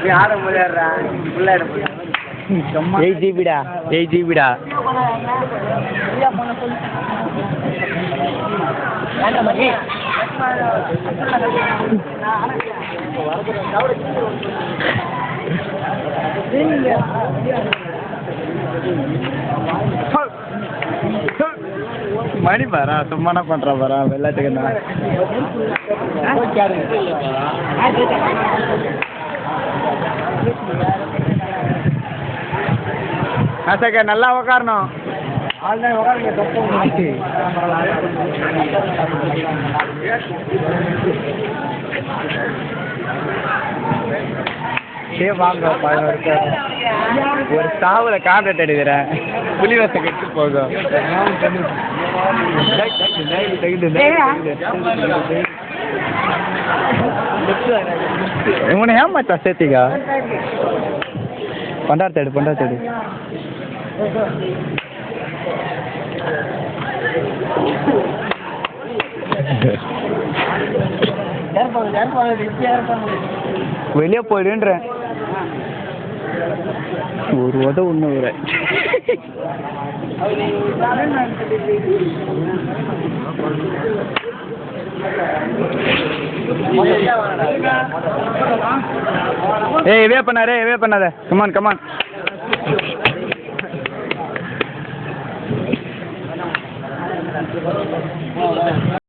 யாரும் முடியாடுறா பிள்ளைட 8 ஜிபிடா 8 ஜிபிடா மணி பாரா சும்மா பண்ற பாரா வெள்ளாட்டுக்கு ஆசைக்கா நல்லா உக்காரணும் வாங்க ஒரு சாவுல கான்ட்ராக்ட் எடுக்கிறேன் புலி வசம் கெட்டு போகும் இவனை ஏமாத்தா சேர்த்திக்கா பண்டார்த்தேடு வெளியே போயிடுன்றேன் ஒரு உதவு ஒன்று ஒரு ஏய் வே பண்ணாத கமான்